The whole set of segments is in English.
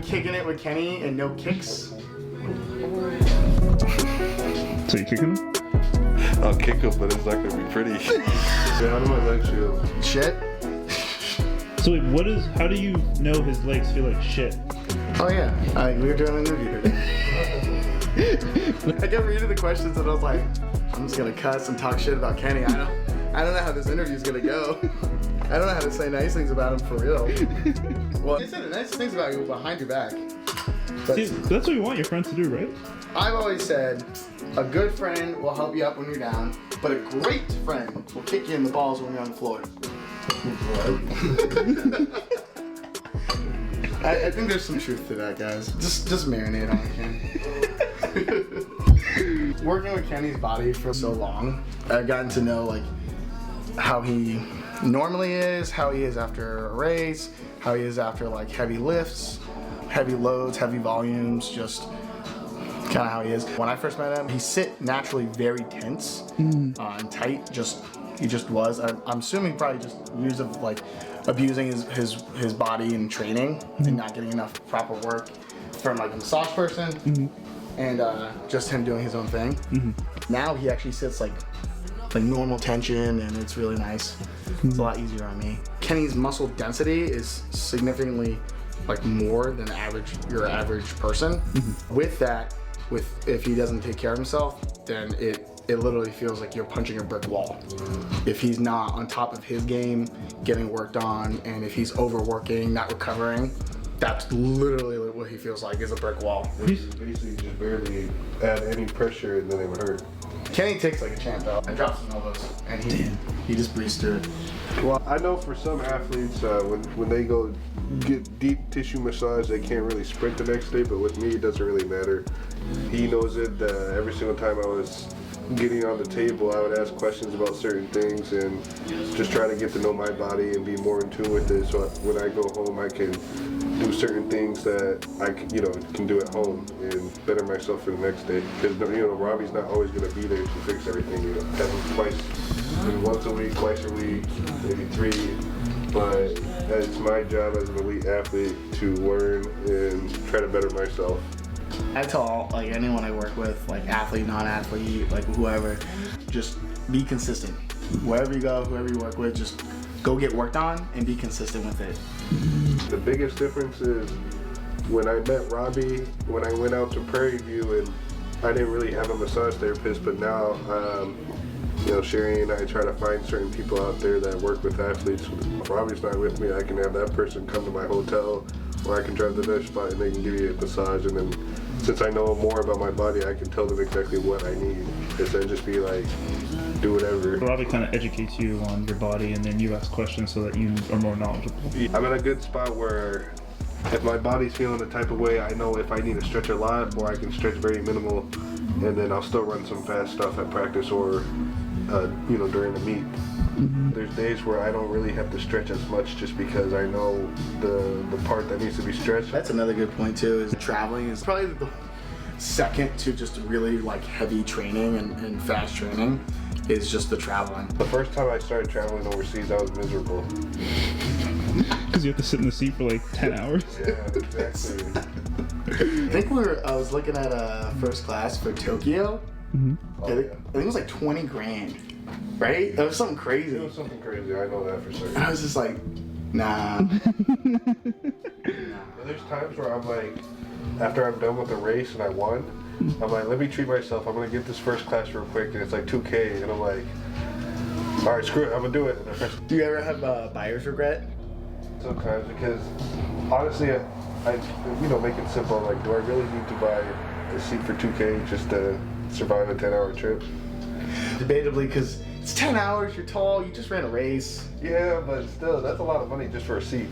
Kicking it with Kenny and no kicks. So you kicking him? I'll kick him, but it's not gonna be pretty. Yeah, how do my legs feel? Shit. So wait, how do you know his legs feel like shit? Oh yeah, we were doing an interview today. I kept reading the questions and I was like, I'm just gonna cuss and talk shit about Kenny. I don't know how this interview's gonna go. I don't know how to say nice things about him for real. Well, you said the nice things about you behind your back. See, that's what you want your friends to do, right? I've always said, a good friend will help you up when you're down, but a great friend will kick you in the balls when you're on the floor. I think there's some truth to that, guys. Just marinate on it, Ken. Working with Kenny's body for so long, I've gotten to know like how he normally is, how he is after a race, how he is after like heavy lifts, heavy loads, heavy volumes, just kind of how he is. When I first met him, he sit naturally very tense and tight. He just was. I'm assuming probably just years of like abusing his body and training and not getting enough proper work from like a massage person and just him doing his own thing. Now he actually sits like normal tension and it's really nice. It's a lot easier on me. Kenny's muscle density is significantly like more than your average person. With that, if he doesn't take care of himself, then it literally feels like you're punching a brick wall. If he's not on top of his game, getting worked on, and if he's overworking, not recovering, that's literally what he feels like, is a brick wall. Basically just barely add any pressure and then it would hurt. Kenny takes like a champ though, and drops his elbows, and he just breezes through it. Well, I know for some athletes, when they go get deep tissue massage, they can't really sprint the next day, but with me, it doesn't really matter. He knows it. Every single time I was getting on the table, I would ask questions about certain things and just try to get to know my body and be more in tune with it, so when I go home, I can do certain things that I can do at home and better myself for the next day. Because Robbie's not always going to be there to fix everything. Have him twice, maybe once a week, twice a week, maybe 3. But it's my job as an elite athlete to learn and try to better myself. I tell like anyone I work with, like athlete, non-athlete, like whoever, just be consistent. Wherever you go, whoever you work with, just go get worked on and be consistent with it. The biggest difference is when I met Robbie, when I went out to Prairie View, and I didn't really have a massage therapist, but now, Sherry and I try to find certain people out there that work with athletes. If Robbie's not with me, I can have that person come to my hotel, or I can drive to their spot and they can give you a massage, and then since I know more about my body, I can tell them exactly what I need, instead of just be like, do whatever. Robbie kind of educates you on your body, and then you ask questions so that you are more knowledgeable. I'm in a good spot where if my body's feeling the type of way, I know if I need to stretch a lot or I can stretch very minimal, and then I'll still run some fast stuff at practice or during the meet. There's days where I don't really have to stretch as much just because I know the part that needs to be stretched. That's another good point too, is traveling is probably the second to just really like heavy training and fast training is just the traveling. The first time I started traveling overseas, I was miserable. Because you have to sit in the seat for like 10 hours. Yeah, exactly. I think I was looking at a first class for Tokyo. I think it was like 20 grand, right? That was something crazy. It was something crazy, I know that for certain. I was just like, nah. There's times where I'm like, after I'm done with the race and I won, I'm like, let me treat myself. I'm gonna get this first class real quick, and it's like $2K, and I'm like, all right, screw it, I'm gonna do it. Do you ever have buyer's regret? Sometimes, because honestly, I make it simple. Like, do I really need to buy a seat for $2K just to survive a 10-hour trip? Debatably, because it's 10 hours, you're tall, you just ran a race. Yeah, but still, that's a lot of money just for a seat.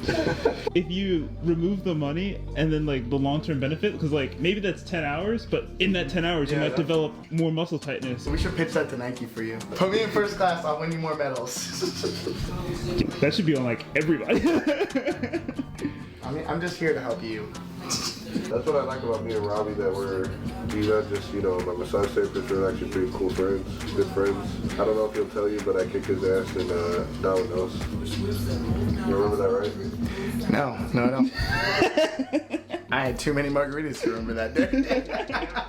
If you remove the money and then like the long-term benefit, because like maybe that's 10 hours, but in that 10 hours you might develop more muscle tightness. We should pitch that to Nike for you. Put me in first class, I'll win you more medals. That should be on like everybody. I'm just here to help you. That's what I like about me and Robbie, that he's not just, my massage therapist, we're actually pretty cool friends, good friends. I don't know if he'll tell you, but I kicked his ass in Domino's. You remember that, right? No, I don't. I had too many margaritas to remember that day.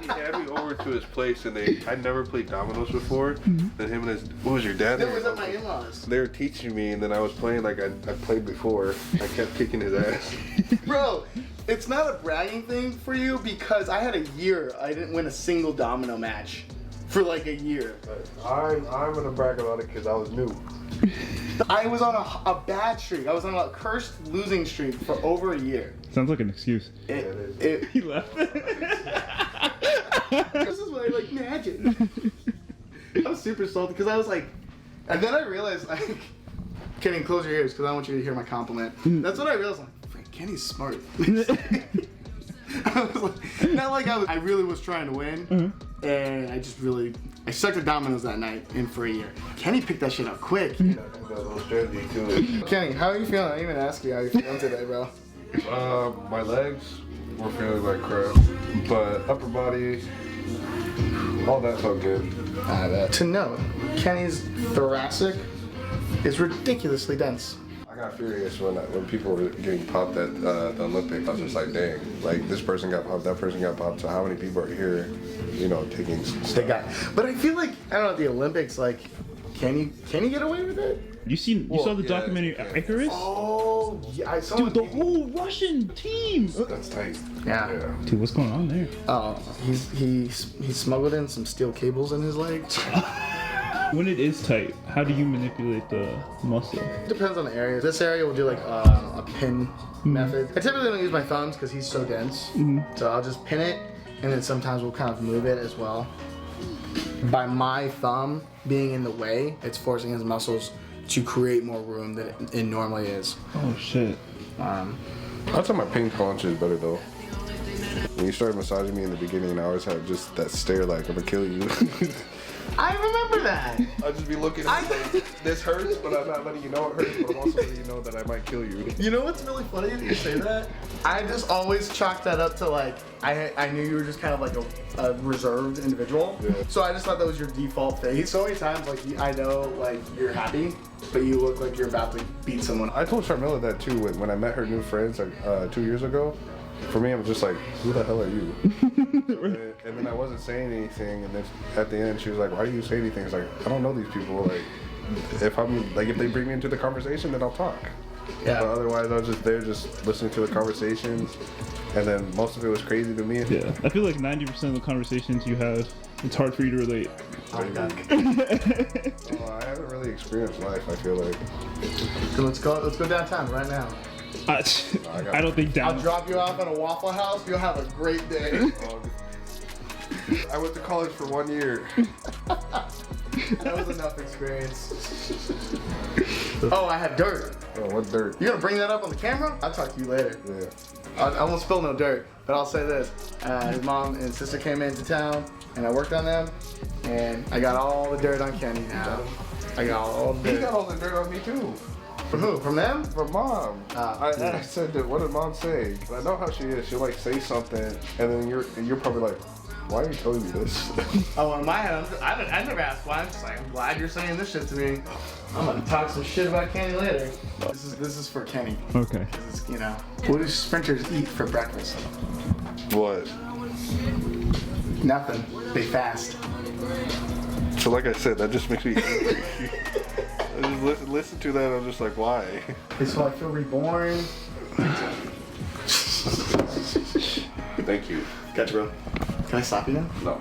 He had me over to his place, and I'd never played dominoes before. Then him and what was your dad? It was at my in-laws. They were teaching me, and then I was playing like I played before. I kept kicking his ass. Bro, it's not a bragging thing for you because I had a year I didn't win a single domino match for like a year. I'm gonna brag about it because I was new. I was on a bad streak. I was on a cursed losing streak for over a year. Sounds like an excuse. He left. This is why I like magic. I was super salty because I was like, and then I realized, like, Kenny, close your ears because I want you to hear my compliment. That's what I realized. I'm like, Frank, Kenny's smart. I was like, not like I really was trying to win, and I sucked at dominoes that night and for a year. Kenny picked that shit up quick. Kenny, how are you feeling? I didn't even ask you how you're feeling today, bro. My legs were feeling like crap, but upper body, all that felt good. To note, Kenny's thoracic is ridiculously dense. I got furious when people were getting popped at the Olympics. I was just like, dang, like this person got popped, that person got popped. So how many people are here, taking stuff? But I feel like, I don't know, the Olympics, like, can you get away with it? You saw the documentary Icarus? Oh, yeah, I saw Dude, the whole Russian team. That's tight. Yeah. Dude, what's going on there? Oh, he smuggled in some steel cables in his legs. When it is tight, how do you manipulate the muscle? It depends on the area. This area will do like a pin method. I typically don't use my thumbs because he's so dense. So I'll just pin it, and then sometimes we'll kind of move it as well. By my thumb being in the way, it's forcing his muscles to create more room than it normally is. Oh shit. I'll tell my pain tolerance is better though. When you started massaging me in the beginning, I always had just that stare like, I'm gonna kill you. I remember that. I'll just be looking at you like, this hurts, but I'm not letting you know it hurts, but I'm also letting you know that I might kill you. You know what's really funny that you say that? I just always chalked that up to like, I knew you were just kind of like a reserved individual. Yeah. So I just thought that was your default face. So many times, like, I know, like, you're happy, but you look like you're about to beat someone. I told Sharmila that too when I met her new friends like 2 years ago. For me, I'm just like, who the hell are you? and then I wasn't saying anything, and then at the end she was like, why do you say anything? It's like, I don't know these people. Like, if they bring me into the conversation, then I'll talk. Yeah. But otherwise, I was just there, just listening to the conversations, and then most of it was crazy to me. Yeah, I feel like 90% of the conversations you have, it's hard for you to relate. Well, I haven't really experienced life, I feel like. So let's go downtown right now. I don't think down. I'll drop you off at a Waffle House. You'll have a great day. I went to college for 1 year. That was enough experience. Oh, I have dirt. Oh, what dirt? You gonna bring that up on the camera? I'll talk to you later. Yeah. I won't spill no dirt, but I'll say this. His mom and sister came into town, and I worked on them, and I got all the dirt on Kenny now. I got all the dirt. He got all the dirt on me too. From who? From them? From mom. I said that. What did mom say? I know how she is. She'll like say something, and then you're probably like, why are you telling me this? Oh, in my head, I never asked why. I'm just like, I'm glad you're saying this shit to me. I'm gonna talk some shit about Kenny later. This is for Kenny. Okay. This is, what do sprinters eat for breakfast? What? Nothing. They fast. So like I said, that just makes me angry. I just listen to that, I'm just like, why? So I feel reborn. Thank you. Gotcha, bro. Can I stop you now? No.